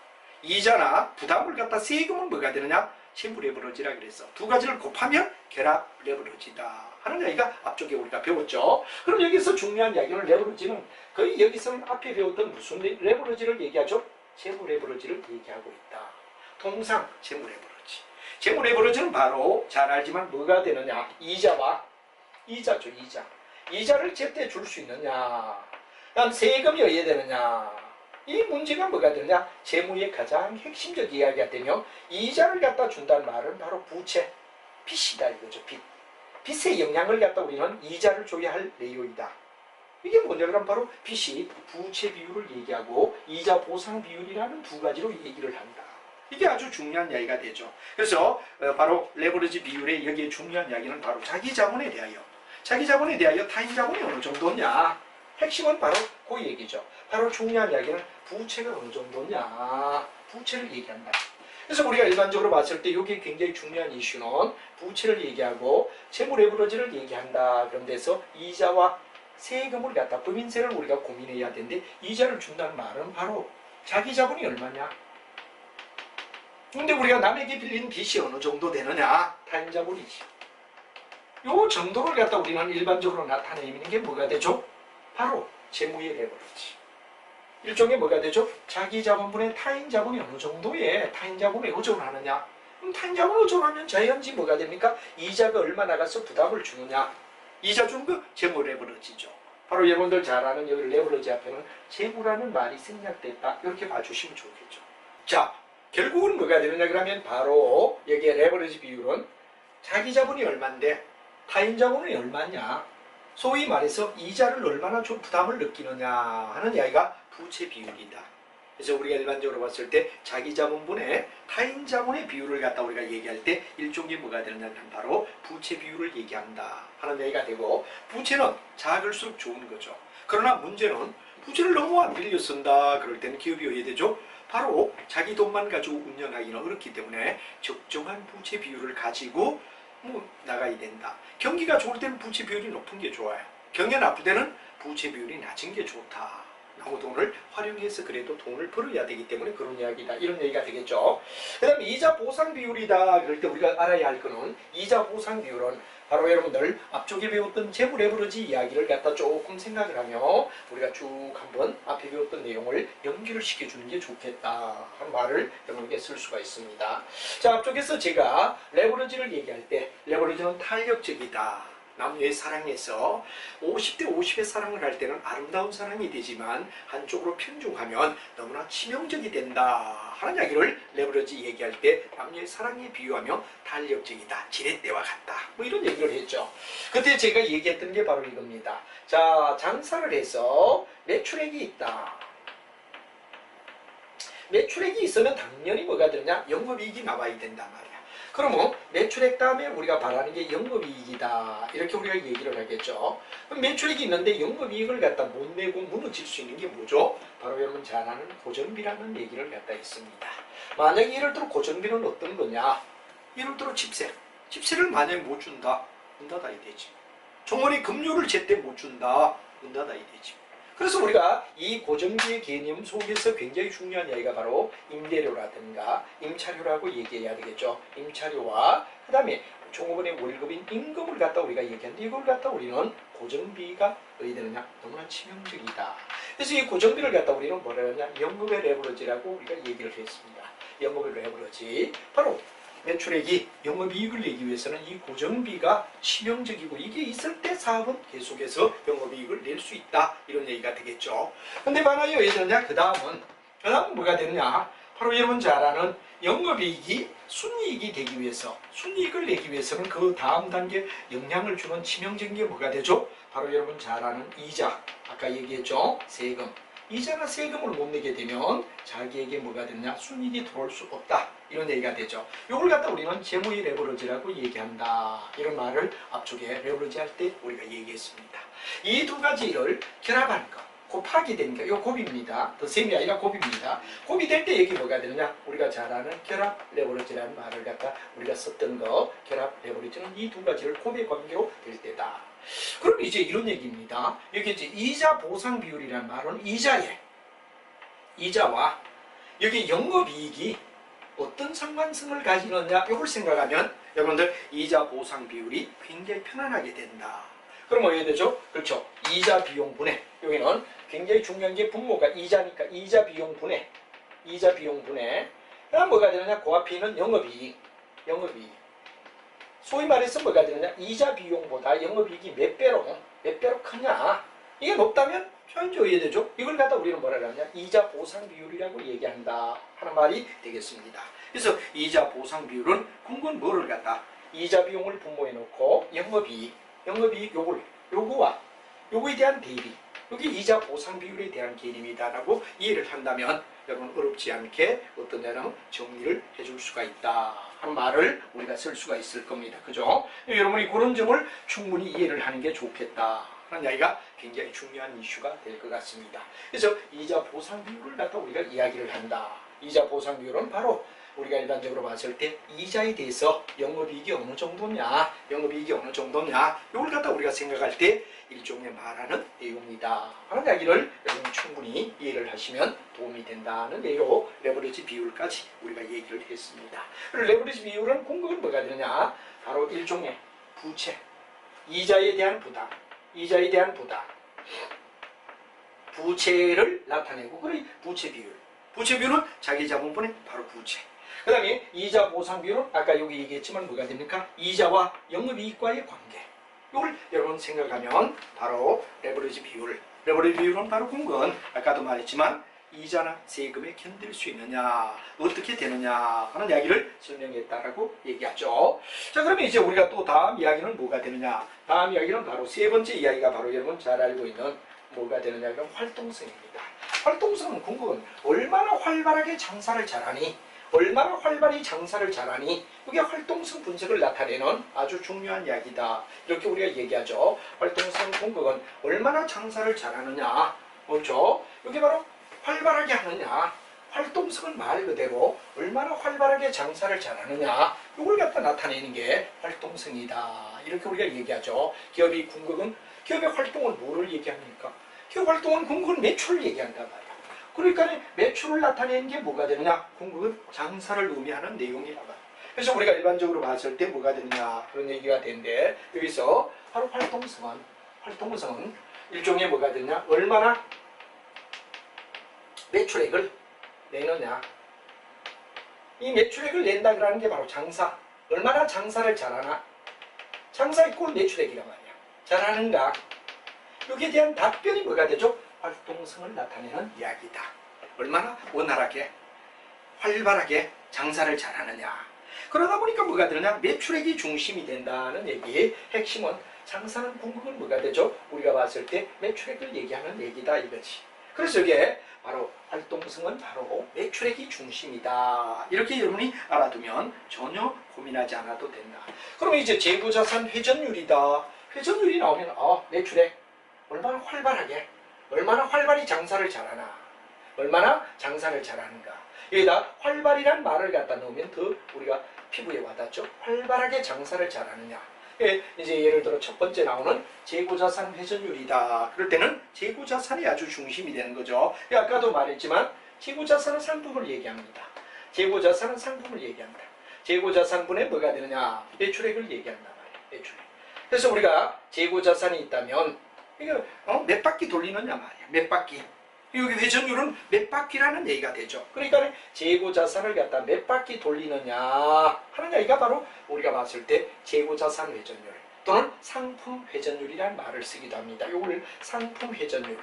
이자나 부담을 갖다 세금은 뭐가 되느냐? 채무 레버리지라 그랬어. 두 가지를 곱하면 결합 레버리지다 하는 이야기가 앞쪽에 우리가 배웠죠. 그럼 여기서 중요한 이야기는 레버리지는 거의 여기서는 앞에 배웠던 무슨 레버리지를 얘기하죠? 채무 레버리지를 얘기하고 있다. 통상 채무 레버리지. 채무 레버리지는 바로 잘 알지만 뭐가 되느냐? 이자죠, 이자. 이자를 제때 줄 수 있느냐? 그다음 세금이 어디에 되느냐? 이 문제가 뭐가 되느냐? 재무의 가장 핵심적 이야기가 되며, 이자를 갖다 준다는 말은 바로 부채, 빚이다 이거죠. 빚의 영향을 갖다 우리는 이자를 줘야 할 내용이다. 이게 뭐냐? 그럼 바로 빚이 부채 비율을 얘기하고 이자 보상 비율이라는 두 가지로 얘기를 한다. 이게 아주 중요한 이야기가 되죠. 그래서 바로 레버리지 비율의 여기에 중요한 이야기는 바로 자기 자본에 대하여 타인 자본이 어느 정도냐? 핵심은 바로 그 얘기죠. 바로 중요한 이야기는 부채가 어느 정도냐? 부채를 얘기한다. 그래서 우리가 일반적으로 봤을 때 이게 굉장히 중요한 이슈는 부채를 얘기하고 채무 레버리지를 얘기한다. 그런 데서 이자와 세금을 갖다 법인세를 우리가 고민해야 되는데, 이자를 준다는 말은 바로 자기 자본이 얼마냐? 근데 우리가 남에게 빌린 빚이 어느 정도 되느냐? 타인 자본이지. 요 정도를 갖다 우리는 일반적으로 나타내는 게 뭐가 되죠? 바로 채무의 레버리지. 일종의 뭐가 되죠? 자기 자본분의 타인 자본이 어느 정도의 타인 자본에 의존을 하느냐? 그럼 타인 자본을 의존하면 자연지 뭐가 됩니까? 이자가 얼마 나가서 부담을 주느냐? 이자 준 거 채무 레버리지죠. 바로 여러분들 잘 아는 여기 레버리지 앞에는 채무라는 말이 생략됐다. 이렇게 봐주시면 좋겠죠. 자, 결국은 뭐가 되느냐 그러면 바로 여기에 레버리지 비율은 자기 자본이 얼마인데 타인 자본이 얼마냐? 소위 말해서 이자를 얼마나 좀 부담을 느끼느냐 하는 이야기가 부채 비율이다. 그래서 우리가 일반적으로 봤을 때 자기 자본분의 타인 자본의 비율을 갖다 우리가 얘기할 때 일종의 뭐가 되느냐 하면 바로 부채 비율을 얘기한다 하는 얘기가 되고, 부채는 작을수록 좋은 거죠. 그러나 문제는 부채를 너무 안 빌려 쓴다 그럴 때는 기업이 어떻게 되죠? 바로 자기 돈만 가지고 운영하기는 어렵기 때문에 적정한 부채 비율을 가지고 나가야 된다. 경기가 좋을 때는 부채 비율이 높은 게 좋아요. 경기가 나쁠 때는 부채 비율이 낮은 게 좋다. 나무 돈을 활용해서 그래도 돈을 벌어야 되기 때문에 그런 이야기다. 이런 얘기가 되겠죠. 그 다음에 이자 보상 비율이다. 그럴 때 우리가 알아야 할 거는 이자 보상 비율은 바로 여러분들 앞쪽에 배웠던 재무 레버리지 이야기를 갖다 조금 생각을 하며 우리가 쭉 한번 앞에 배웠던 내용을 연결을 시켜주는 게 좋겠다 하는 말을 여러분에게 쓸 수가 있습니다. 자, 앞쪽에서 제가 레버리지를 얘기할 때 레버리지는 탄력적이다. 남녀의 사랑에서 50대 50의 사랑을 할 때는 아름다운 사랑이 되지만 한쪽으로 편중하면 너무나 치명적이 된다 하는 이야기를 레버리지 얘기할 때 남녀의 사랑에 비유하며 탄력적이다, 지렛대와 같다, 뭐 이런 얘기를 했죠. 그때 제가 얘기했던 게 바로 이겁니다. 자, 장사를 해서 매출액이 있다. 매출액이 있으면 당연히 뭐가 되느냐? 영업이익이 나와야 된단 말이야. 그러면 매출액 다음에 우리가 말하는 게 영업이익이다. 이렇게 우리가 얘기를 하겠죠. 그럼 매출액이 있는데 영업이익을 갖다 못 내고 무너질 수 있는 게 뭐죠? 바로 여러분 잘 아는 고정비라는 얘기를 갖다 있습니다. 만약에 예를 들어 고정비는 어떤 거냐? 예를 들어 집세. 집세를 만약에 못 준다. 문 닫아야 되지. 종원이 급료를 제때 못 준다. 문 닫아야 되지. 그래서 우리가 이 고정비의 개념 속에서 굉장히 중요한 이야기가 바로 임대료라든가 임차료라고 얘기해야 되겠죠. 임차료와 그 다음에 종업원의 월급인 임금을 갖다 우리가 얘기하는데 이걸 갖다 우리는 고정비가 어디 되느냐? 너무나 치명적이다. 그래서 이 고정비를 갖다 우리는 뭐라 하냐? 연금의 레버리지라고 우리가 얘기를 했습니다. 연금의 레버리지. 바로 매출액이 영업이익을 내기 위해서는 이 고정비가 치명적이고 이게 있을 때 사업은 계속해서 영업이익을 낼 수 있다. 이런 얘기가 되겠죠. 근데 만약에 왜 되느냐? 그 다음은 뭐가 되느냐? 바로 여러분 잘 아는 영업이익이 순이익이 되기 위해서 순이익을 내기 위해서는 그 다음 단계 영향을 주는 치명적인 게 뭐가 되죠? 바로 여러분 잘 아는 이자. 아까 얘기했죠? 세금. 이자나 세금을 못 내게 되면 자기에게 뭐가 되느냐? 순이익이 들어올 수 없다. 이런 얘기가 되죠. 이걸 갖다 우리는 재무의 레버리지라고 얘기한다. 이런 말을 앞쪽에 레버리지 할 때 우리가 얘기했습니다. 이 두 가지를 결합하는 것. 곱하기 되는 거. 이거 곱입니다. 더 셈이 아니라 곱입니다. 곱이 될 때 여기 뭐가 되느냐? 우리가 잘 아는 결합 레버리지라는 말을 갖다 우리가 썼던 거. 결합 레버리지는 이 두 가지를 곱의 관계로 될 때다. 그럼 이제 이런 얘기입니다. 여기 이제 이자 보상 비율이라는 말은 이자와 여기 영업이익이 어떤 상관성을 가지느냐 이걸 생각하면 여러분들 이자 보상 비율이 굉장히 편안하게 된다. 그럼 어떻게 되죠? 그렇죠. 이자 비용 분해. 여기는 굉장히 중요한 게 분모가 이자니까 이자 비용 분해. 그다음 뭐가 되느냐? 그 앞에 있는 영업이익. 소위 말해서 뭐가 되느냐? 이자 비용보다 영업이익이 몇 배로 크냐? 이게 높다면 현재 이해되죠? 이걸 갖다 우리는 뭐라 하냐? 이자 보상 비율이라고 얘기한다 하는 말이 되겠습니다. 그래서 이자 보상 비율은 궁극은 뭐를 갖다 이자 비용을 분모해 놓고 영업이익 요거에 대한 대비 여기 이자 보상 비율에 대한 개념이다라고 이해를 한다면 여러분 어렵지 않게 어떤 데는 정리를 해줄 수가 있다 하는 말을 우리가 쓸 수가 있을 겁니다. 그죠? 여러분이 그런 점을 충분히 이해를 하는 게 좋겠다 하는 이야기가 굉장히 중요한 이슈가 될 것 같습니다. 그래서 이자 보상 비율을 갖다 우리가 이야기를 한다. 이자 보상 비율은 바로 우리가 일반적으로 봤을 때 이자에 대해서 영업이익이 어느 정도냐 이걸 갖다 우리가 생각할 때 일종의 말하는 내용이다 하는 이야기를 여러분 충분히 이해를 하시면 도움이 된다는 얘기로 레버리지 비율까지 우리가 얘기를 했습니다. 레버리지 비율은 궁극은 뭐가 되느냐? 바로 일종의 부채, 이자에 대한 부담, 부채를 나타내고 그래 부채 비율은 자기 자본분의 바로 부채. 그 다음에 이자 보상 비율은 아까 여기 얘기했지만 뭐가 됩니까? 이자와 영업이익과의 관계. 이걸 여러분 생각하면 바로 레버리지 비율은 바로 궁극은 아까도 말했지만 이자나 세금에 견딜 수 있느냐 어떻게 되느냐 하는 이야기를 설명했다라고 얘기하죠. 자 그러면 이제 우리가 또 다음 이야기는 뭐가 되느냐? 다음 이야기는 바로 세 번째 이야기가 바로 여러분 잘 알고 있는 뭐가 되느냐? 그럼 활동성입니다. 활동성은 궁극은 얼마나 활발하게 장사를 잘하니 이게 활동성 분석을 나타내는 아주 중요한 이야기다. 이렇게 우리가 얘기하죠. 활동성 궁극은 얼마나 장사를 잘하느냐. 그렇죠? 이게 바로 활발하게 하느냐. 활동성은 말 그대로 얼마나 활발하게 장사를 잘하느냐. 이걸 갖다 나타내는 게 활동성이다. 이렇게 우리가 얘기하죠. 기업의 궁극은 기업의 활동은 뭐를 얘기합니까? 기업 활동은 궁극은 매출을 얘기한단 말이야. 그러니까 매출을 나타내는 게 뭐가 되느냐? 궁극은 장사를 의미하는 내용이라고. 그래서 우리가 일반적으로 봤을 때 뭐가 되느냐 그런 얘기가 되는데 여기서 바로 활동성은 일종의 뭐가 되느냐? 얼마나 매출액을 내느냐. 이 매출액을 낸다는 게 바로 장사. 얼마나 장사를 잘하나. 장사 이꼴 매출액이란 말이야. 잘하는가. 여기에 대한 답변이 뭐가 되죠? 활동성을 나타내는 이야기다. 얼마나 원활하게 활발하게 장사를 잘하느냐. 그러다 보니까 뭐가 되느냐? 매출액이 중심이 된다는 얘기의 핵심은 장사는 궁극은 뭐가 되죠? 우리가 봤을 때 매출액을 얘기하는 얘기다 이거지. 그래서 이게 바로 활동성은 바로 매출액이 중심이다. 이렇게 여러분이 알아두면 전혀 고민하지 않아도 된다. 그러면 이제 재고자산 회전율이다. 회전율이 나오면 매출액 얼마나 활발하게, 얼마나 활발히 장사를 잘하나, 얼마나 장사를 잘하는가. 여기다 활발이란 말을 갖다 넣으면 더 우리가 피부에 와닿죠. 활발하게 장사를 잘하느냐. 이제 예를 들어 첫 번째 나오는 재고자산 회전율이다. 그럴 때는 재고자산이 아주 중심이 되는 거죠. 아까도 말했지만 재고자산은 상품을 얘기합니다. 재고자산은 상품을 얘기합니다. 재고자산분의 뭐가 되느냐? 매출액을 얘기한단 말이에요. 매출액. 그래서 우리가 재고자산이 있다면 이거 몇 바퀴 돌리느냐 말이야. 몇 바퀴. 여기 회전율은 몇 바퀴라는 얘기가 되죠. 그러니까 재고자산을 갖다 몇 바퀴 돌리느냐 하는 얘기가 바로 우리가 봤을 때 재고자산 회전율 또는 상품 회전율이라는 말을 쓰기도 합니다. 이걸 상품 회전율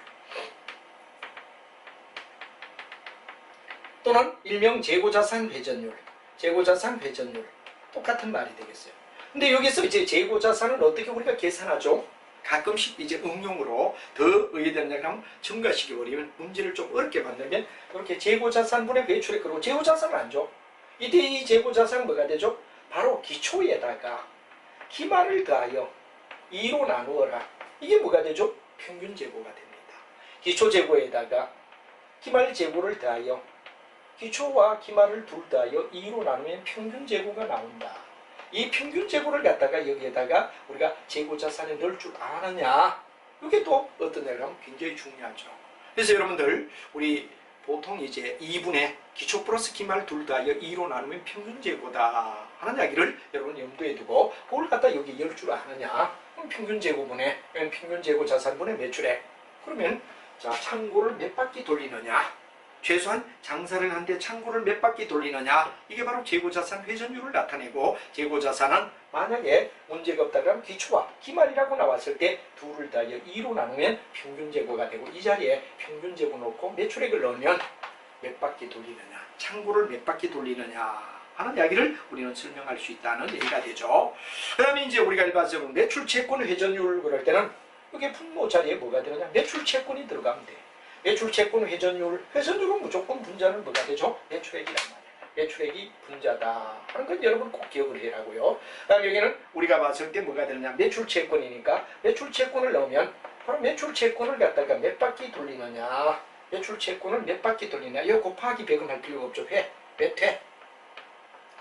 또는 일명 재고자산 회전율, 재고자산 회전율 똑같은 말이 되겠어요. 근데 여기서 이제 재고자산을 어떻게 우리가 계산하죠? 가끔씩 이제 응용으로 더 의의된다면 증가시켜 버리면 문제를 좀 어렵게 만들면 이렇게 재고자산분의 매출액 그리고 재고자산을 안 줘. 이때 이 재고자산은 뭐가 되죠? 바로 기초에다가 기말을 더하여 2로 나누어라. 이게 뭐가 되죠? 평균재고가 됩니다. 기초재고에다가 기말재고를 더하여 기초와 기말을 둘 더하여 2로 나누면 평균재고가 나온다. 이 평균재고를 갖다가 여기에다가 우리가 재고자산에 넣을 줄 아느냐, 이게 또 어떤 데를 하면 굉장히 중요하죠. 그래서 여러분들 우리 보통 이제 2분의 기초 플러스 기말 둘 더하여 2로 나누면 평균재고다 하는 이야기를 여러분 염두에 두고 그걸 갖다 여기 열 줄 아느냐. 그럼 평균재고분의 평균재고자산분의 매출액. 그러면 자 창고를 몇 바퀴 돌리느냐, 최소한 장사를 하는데 창고를 몇 바퀴 돌리느냐, 이게 바로 재고자산 회전율을 나타내고, 재고자산은 만약에 문제가 없다 그러면 기초와 기말이라고 나왔을 때 둘을 더하여 2로 나누면 평균재고가 되고, 이 자리에 평균재고 놓고 매출액을 넣으면 몇 바퀴 돌리느냐, 창고를 몇 바퀴 돌리느냐 하는 이야기를 우리는 설명할 수 있다는 얘기가 되죠. 그 다음에 이제 우리가 일반적으로 매출채권 회전율 그럴 때는 이게 분모 자리에 뭐가 들어가냐, 매출채권이 들어가면 돼. 매출채권 회전율은 무조건 분자는 뭐가 되죠? 매출액이란 말이에요. 매출액이 분자다 하는 건 여러분 꼭 기억을 해라고요. 다음 여기는 우리가 봤을 때 뭐가 되느냐, 매출채권이니까 매출채권을 넣으면 바로 매출채권을 갖다가 몇 바퀴 돌리느냐, 매출채권을 몇 바퀴 돌리느냐, 이거 곱하기 100은 할 필요가 없죠. 몇 회?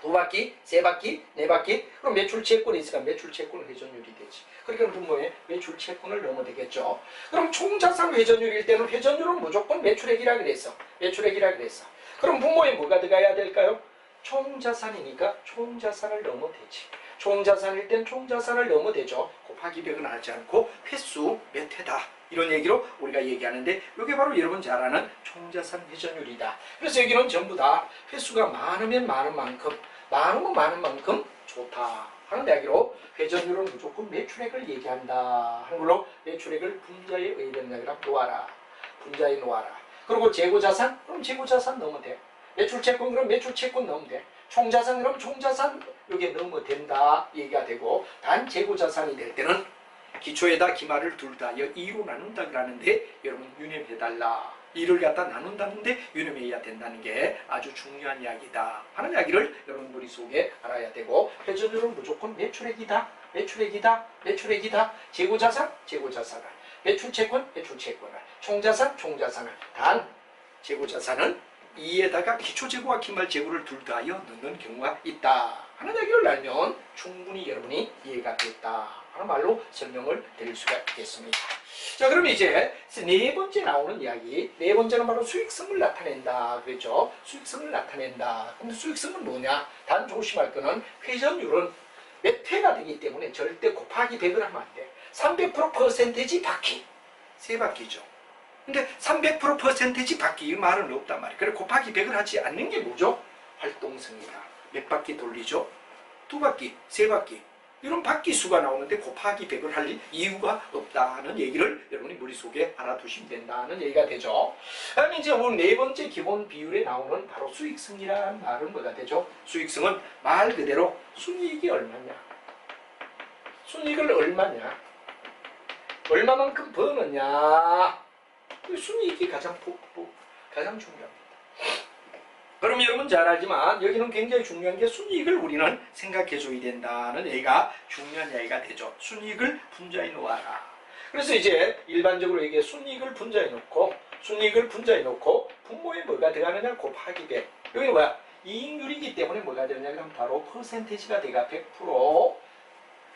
두 바퀴, 세 바퀴, 네 바퀴. 그럼 매출채권이 있으니까 매출채권 회전율이 되지. 그러니까 분모에 매출채권을 넣으면 되겠죠. 그럼 총자산 회전율일 때는 회전율은 무조건 매출액이라 그랬어. 매출액이라 그랬어. 그럼 분모에 뭐가 들어가야 될까요? 총자산이니까 총자산을 넣으면 되지. 총자산일 땐 총자산을 넣으면 되죠. 곱하기 100은 하지 않고 횟수 몇 회다, 이런 얘기로 우리가 얘기하는데, 이게 바로 여러분 잘 아는 총자산 회전율이다. 그래서 여기는 전부 다 횟수가 많으면 많은 만큼, 많으면 많은 만큼 좋다 하는 이야기로 회전율은 무조건 매출액을 얘기한다 하는 걸로 매출액을 분자에 의존하기랑 놓아라. 분자에 놓아라. 그리고 재고자산? 그럼 재고자산 넣으면 돼. 매출채권? 그럼 매출채권 넣으면 돼. 총자산? 그럼 총자산 여기에 넣으면 된다 얘기가 되고, 단 재고자산이 될 때는 기초에다 기말을 둘 다 2로 나눈다 그러는데, 여러분 유념해달라. 2를 갖다 나눈다는데 유념해야 된다는 게 아주 중요한 이야기다 하는 이야기를 여러분 머릿속에 알아야 되고, 회전율은 무조건 매출액이다, 매출액이다, 매출액이다. 재고자산, 재고자산을, 매출채권, 매출채권을, 총자산, 총자산을. 단 재고자산은 2에다가 기초재고와 기말재고를 둘 다 하여 넣는 경우가 있다 하는 이야기를 알면 충분히 여러분이 이해가 됐다 하는 말로 설명을 드릴 수가 있겠습니다. 자, 그러면 이제 네 번째 나오는 이야기, 네 번째는 바로 수익성을 나타낸다 그랬죠. 수익성을 나타낸다. 근데 수익성은 뭐냐? 단 조심할 거는 회전율은 몇 회가 되기 때문에 절대 곱하기 100을 하면 안 돼. 300% 퍼센테지 바퀴, 세 바퀴죠. 근데 300% 퍼센테지 바퀴, 이 말은 없단 말이에요. 그래 곱하기 100을 하지 않는 게 뭐죠? 활동성이다. 몇 바퀴 돌리죠? 두 바퀴, 세 바퀴. 이런 바퀴 수가 나오는데 곱하기 100을 할 이유가 없다는 얘기를 여러분이 머릿속에 알아두시면 된다는 얘기가 되죠. 그다음에 이제 오늘 네 번째 기본 비율에 나오는 바로 수익성이라는 말은 뭐가 되죠? 수익성은 말 그대로 순이익이 얼마냐, 순이익을 얼마냐, 얼마만큼 버느냐, 순이익이 가장 중요합니다. 그럼 여러분 잘 알지만 여기는 굉장히 중요한 게 순이익을 우리는 생각해 줘야 된다는 얘기가 중요한 이야기가 되죠. 순이익을 분자에 놓아라. 그래서 이제 일반적으로 이게 순이익을 분자에 놓고 분모에 뭐가 들어가느냐 곱하기 100. 여기 뭐야? 이익률이기 때문에 뭐가 되느냐 그럼 바로 퍼센테이지가 돼가 100%.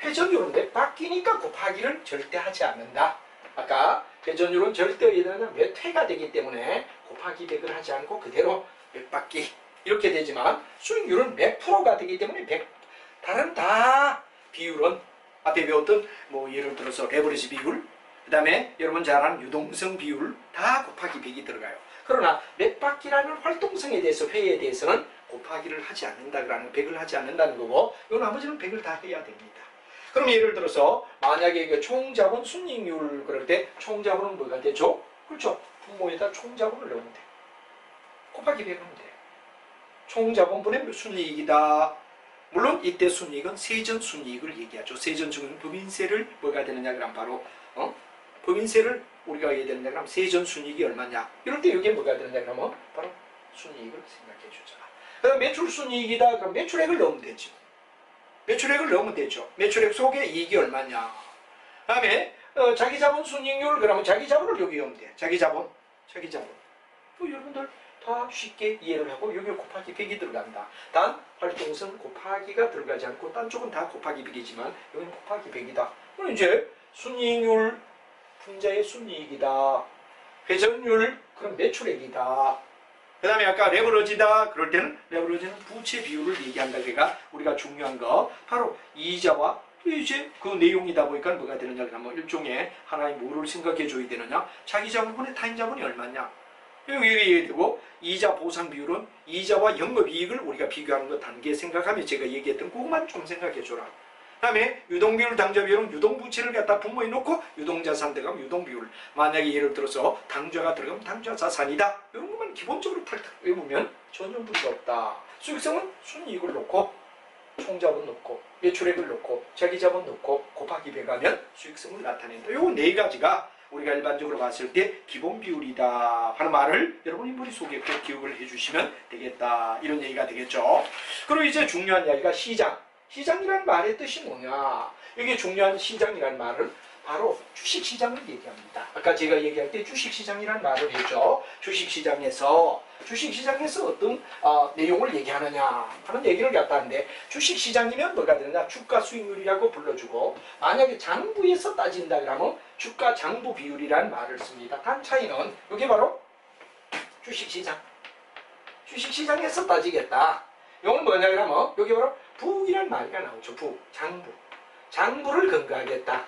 회전율은 바뀌니까 곱하기를 절대 하지 않는다. 아까 회전율은 절대 어디다가 몇 회가 되기 때문에 곱하기 100을 하지 않고 그대로 몇 바퀴 이렇게 되지만 수익률은 몇 프로가 되기 때문에 100. 다른 다 비율은 앞에 배웠던 뭐 예를 들어서 에버리지 비율, 그 다음에 여러분 잘 아는 유동성 비율 다 곱하기 100이 들어가요. 그러나 몇 바퀴라는 활동성에 대해서 회에 대해서는 곱하기를 하지 않는다라는 100을 하지 않는다는 거고 요 나머지는 100을 다 해야 됩니다. 그럼 예를 들어서 만약에 총자본 순이익률 그럴 때 총자본은 뭐가 되죠? 그렇죠. 분모에다 총자본을 넣으면 돼. 곱하기 100 하면 돼. 총자본분의 순이익이다. 물론 이때 순이익은 세전 순이익을 얘기하죠. 세전 중은 법인세를 뭐가 되느냐 그럼 바로 법인세를 우리가 얘기해야 되느냐 그럼 세전 순이익이 얼마냐. 이럴 때 이게 뭐가 되느냐 그러면 바로 순이익을 생각해 주자. 그다음 매출 순이익이다. 그럼 매출액을 넣으면 되죠. 매출액을 넣으면 되죠. 매출액 속에 이익이 얼마냐. 그 다음에 자기자본 순이익률 그러면 자기자본을 여기 넣으면 돼. 자기자본. 여러분들 다 쉽게 이해를 하고 여기 곱하기 100이 들어간다. 단 활동성 곱하기가 들어가지 않고 딴 쪽은 다 곱하기 100이지만 여기는 곱하기 100이다. 그럼 이제 순이익률 분자의 순이익이다. 회전율 그럼 매출액이다. 그 다음에 아까 레버러지다 그럴 때는 레버러지는 부채 비율을 얘기한다. 그러니까 우리가 중요한 거 바로 이자와 이제 그 내용이다 보니까 뭐가 되느냐 그러면 일종의 하나의 뭐를 생각해 줘야 되느냐 자기 자본분의 타인 자본이 얼마냐 여기 되고 이자 보상 비율은 이자와 영업이익을 우리가 비교하는 거 단계 생각하면 제가 얘기했던 그것만 좀 생각해 줘라. 그 다음에 유동비율 당좌비율은 유동부채를 갖다 분모에 놓고 유동자산 들어가면 유동비율. 만약에 예를 들어서 당좌가 들어가면 당좌자산이다. 이런 것만 기본적으로 탁탁 외우면 전혀 문제가 없다. 수익성은 순이익을 놓고 총자본 놓고 매출액을 놓고 자기자본 놓고 곱하기 100 하면 수익성을 나타낸다. 요 네 가지가 우리가 일반적으로 봤을 때 기본 비율이다 하는 말을 여러분이 머릿속에 꼭 기억을 해주시면 되겠다. 이런 얘기가 되겠죠. 그리고 이제 중요한 이야기가 시장. 시장이라는 말의 뜻이 뭐냐? 여기 중요한 시장이라는 말은 바로 주식시장을 얘기합니다. 아까 제가 얘기할 때 주식시장이라는 말을 했죠. 주식시장에서 어떤 내용을 얘기하느냐 하는 얘기를 갖다 하는데 주식시장이면 뭐가 되느냐? 주가 수익률이라고 불러주고 만약에 장부에서 따진다 그러면 주가 장부 비율이라는 말을 씁니다. 단 차이는 이게 바로 주식시장에서 따지겠다. 이건 뭐냐 그러면 여기 바로 부이란 말이 나오죠. 장부를 근거하겠다.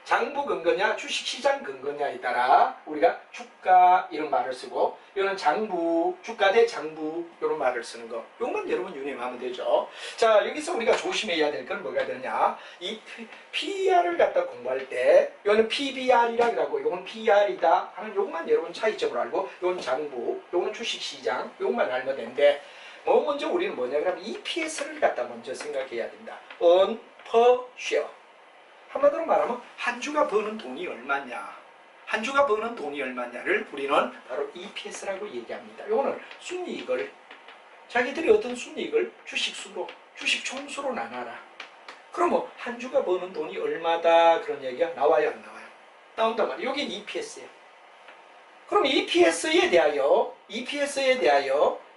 장부 근거냐 주식시장 근거냐에 따라 우리가 주가 이런 말을 쓰고 이거는 장부, 주가 대 장부 이런 말을 쓰는 거. 이것만 여러분 유념하면 되죠. 자 여기서 우리가 조심해야 될 건 뭐가 되냐 이 PER을 갖다 공부할 때 이거는 PBR이라 그러고 이건 PER이다 하는 요것만 여러분 차이점으로 알고 이건 장부, 이거는 주식시장 이것만 알면 되는데 먼저 우리는 뭐냐 그러면 EPS를 갖다 먼저 생각해야 된다. earn per share. 한마디로 말하면 한 주가 버는 돈이 얼마냐 한 주가 버는 돈이 얼마냐를 우리는 바로 EPS라고 얘기합니다. 이거는 순이익을 자기들이 어떤 순이익을 주식수로 주식 총수로 나눠라. 그럼 한 주가 버는 돈이 얼마다 그런 얘기가 나와요 안 나와요? 나온단 말이에요. 여긴 EPS예요. 그럼 EPS에 대하여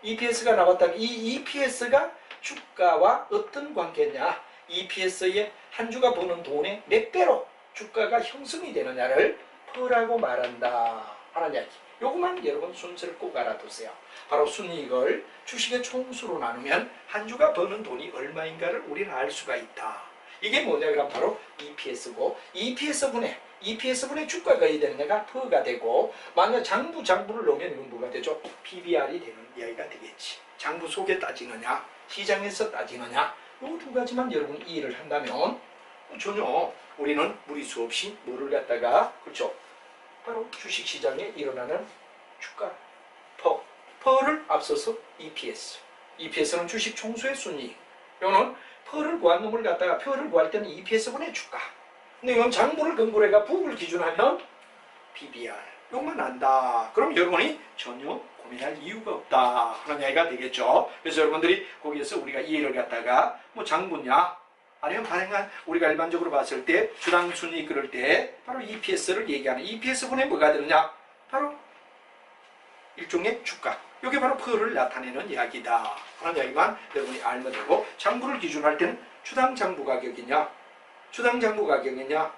EPS가 나왔다면 이 EPS가 주가와 어떤 관계냐 EPS에 한 주가 버는 돈의 몇 배로 주가가 형성이 되느냐를 퍼라고 말한다 하는 이야기. 요것만 여러분 순서를 꼭 알아두세요. 바로 순이익을 주식의 총수로 나누면 한 주가 버는 돈이 얼마인가를 우리는 알 수가 있다. 이게 뭐냐 그럼 바로 EPS고 EPS분의 주가가 이 되는 애가 퍼가 되고 만약 장부를 넣으면 이건 뭐가 되죠? PBR이 되는 이야기가 되겠지. 장부 속에 따지느냐 시장에서 따지느냐 이 두 가지만 여러분이 이해를 한다면 전혀 우리는 무리수 없이 뭐를 갖다가 그렇죠? 바로 주식시장에 일어나는 주가 퍼를 앞서서 EPS는 주식 총수의 순이익. 이거는 퍼를 구한 놈을 갖다가 표를 구할 때는 EPS분의 주가. 근데 이건 장부를 근거로 해가 부를 기준하면 PBR. 이것만 안다. 그럼 여러분이 전혀 고민할 이유가 없다 하는 이야기가 되겠죠. 그래서 여러분들이 거기에서 우리가 이해를 갖다가 뭐 장부냐 아니면 발행한 우리가 일반적으로 봤을 때 주당 순이익 그럴 때 바로 EPS를 얘기하는 EPS분의 뭐가 되느냐 바로 일종의 주가. 이게 바로 퍼를 나타내는 이야기다 하는 이야기만 여러분이 알면 되고, 장부를 기준할 때는 주당 장부 가격이냐 주당 장부 가격이냐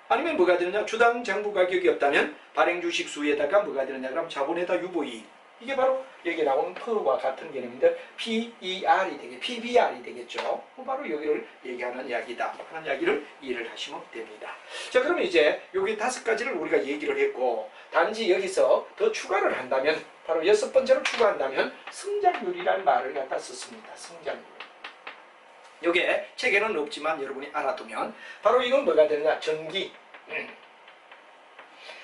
아니면 뭐가 되느냐 주당 장부 가격이 없다면 발행 주식 수에다가 뭐가 되느냐 그럼 자본에다 유보이익. 이게 바로 여기 나오는 퍼와 같은 개념인데 PER이 되게 PBR이 되겠죠. 바로 여기를 얘기하는 이야기다 하는 이야기를 이해를 하시면 됩니다. 자, 그러면 이제 여기 5가지를 우리가 얘기를 했고, 단지 여기서 더 추가를 한다면 바로 6번째로 추가한다면 성장률이라는 말을 갖다 썼습니다. 성장률. 이게 책에는 없지만 여러분이 알아두면 바로 이건 뭐가 되느냐 전기,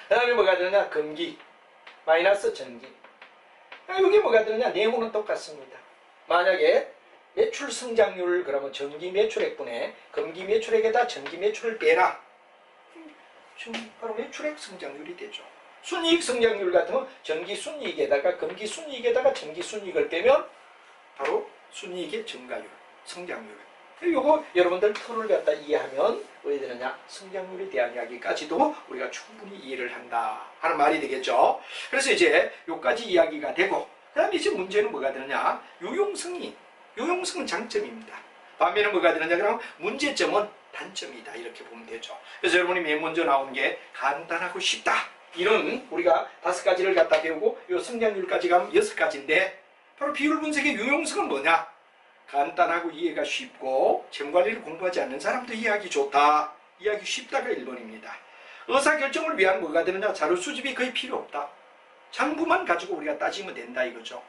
그 다음에 뭐가 되느냐 금기 마이너스 전기. 이게 뭐가 되느냐 내용은 똑같습니다. 만약에 매출 성장률 그러면 전기 매출액분에 금기 매출액에다 전기 매출을 빼라. 지금 바로 매출액 성장률이 되죠. 순이익 성장률 같으면 전기 순이익에다가 금기 순이익에다가 전기 순이익을 빼면 바로 순이익의 증가율, 성장률. 요거 여러분들 털을 갖다 이해하면 어디 되느냐 성장률에 대한 이야기까지도 우리가 충분히 이해를 한다 하는 말이 되겠죠. 그래서 이제 요까지 이야기가 되고, 그 다음에 이제 문제는 뭐가 되느냐 유용성은 장점입니다. 반면에 뭐가 되느냐 그러면 문제점은 단점이다 이렇게 보면 되죠. 그래서 여러분이 맨 먼저 나온 게 간단하고 쉽다 이런 우리가 5가지를 갖다 배우고 요 성장률까지 가면 6가지인데 바로 비율 분석의 유용성은 뭐냐? 간단하고 이해가 쉽고 재무관리를 공부하지 않는 사람도 이해하기 좋다, 이해하기 쉽다가 1번입니다. 의사결정을 위한 뭐가 되느냐 자료 수집이 거의 필요 없다. 장부만 가지고 우리가 따지면 된다 이거죠.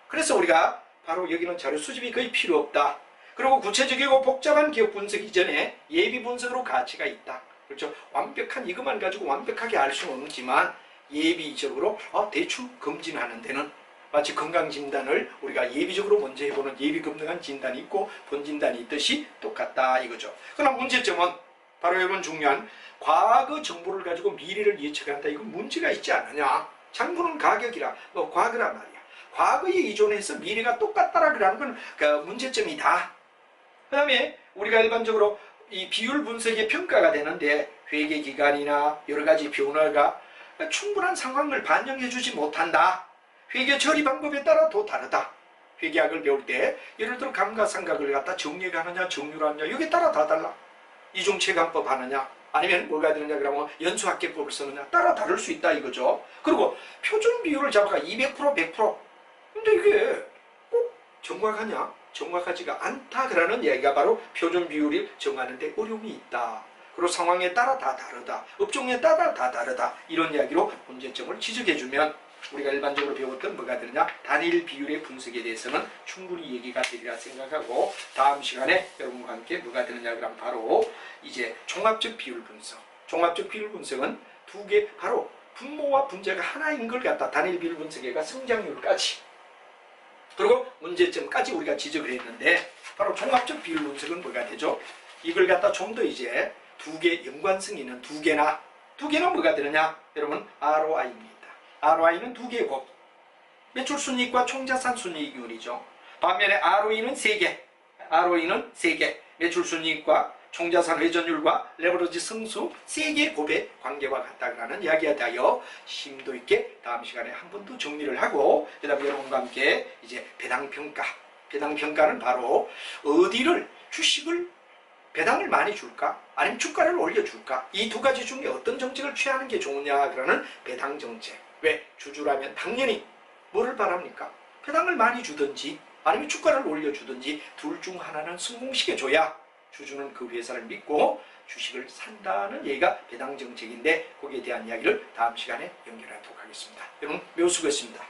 그래서 우리가 바로 여기는 자료 수집이 거의 필요 없다. 그리고 구체적이고 복잡한 기업 분석 이전에 예비 분석으로 가치가 있다. 그렇죠. 완벽한 이것만 가지고 완벽하게 알 수는 없지만 예비적으로 대충 검진하는 데는 마치 건강진단을 우리가 예비적으로 먼저 해보는 예비 건강 진단이 있고 본진단이 있듯이 똑같다 이거죠. 그러나 문제점은 바로 이런 중요한 과거 정보를 가지고 미래를 예측한다. 이건 문제가 있지 않느냐. 장부는 가격이라 과거란 말이야. 과거에 의존해서 미래가 똑같다라 그러는 건 그 문제점이다. 그 다음에 우리가 일반적으로 이 비율 분석의 평가가 되는데 회계기간이나 여러가지 변화가 충분한 상황을 반영해주지 못한다. 회계 처리 방법에 따라 또 다르다. 회계학을 배울 때 예를 들어 감가상각을 갖다 정리하느냐 정률하느냐 여기에 따라 다 달라. 이중체감법 하느냐 아니면 뭐가 되느냐 그러면 연수합계법을 쓰느냐 따라 다를 수 있다 이거죠. 그리고 표준 비율을 잡아가 200% 100% 근데 이게 꼭 정확하냐? 정확하지가 않다 그러는 이야기가 바로 표준 비율을 정하는데 어려움이 있다. 그리고 상황에 따라 다 다르다. 업종에 따라 다 다르다. 이런 이야기로 문제점을 지적해주면 우리가 일반적으로 배웠던 뭐가 되느냐 단일 비율의 분석에 대해서는 충분히 얘기가 되리라 생각하고, 다음 시간에 여러분과 함께 뭐가 되느냐 그럼 바로 이제 종합적 비율 분석. 종합적 비율 분석은 2개 바로 분모와 분자가 하나인 걸 갖다 단일 비율 분석에가 성장률까지 그리고 문제점까지 우리가 지적을 했는데, 바로 종합적 비율 분석은 뭐가 되죠? 이걸 갖다 좀 더 이제 2개 연관성 있는 2개는 뭐가 되느냐 여러분 ROI입니다. ROI는 2개의 곱. 매출 순이익과 총자산 순이익률이죠. 반면에 ROE는 3개. 매출 순이익과 총자산 회전율과 레버리지 승수 3개의 곱의 관계와 같다라는 이야기에 대하여 심도 있게 다음 시간에 한 번 더 정리를 하고, 그 다음에 여러분과 함께 이제 배당평가. 배당평가는 바로 어디를 주식을 배당을 많이 줄까? 아니면 주가를 올려줄까? 이 2가지 중에 어떤 정책을 취하는 게 좋으냐 그러는 배당 정책. 왜? 주주라면 당연히 뭐를 바랍니까? 배당을 많이 주든지 아니면 주가를 올려주든지 둘 중 하나는 성공시켜줘야 주주는 그 회사를 믿고 주식을 산다는 얘기가 배당 정책인데, 거기에 대한 이야기를 다음 시간에 연결하도록 하겠습니다. 여러분 매우 수고했습니다.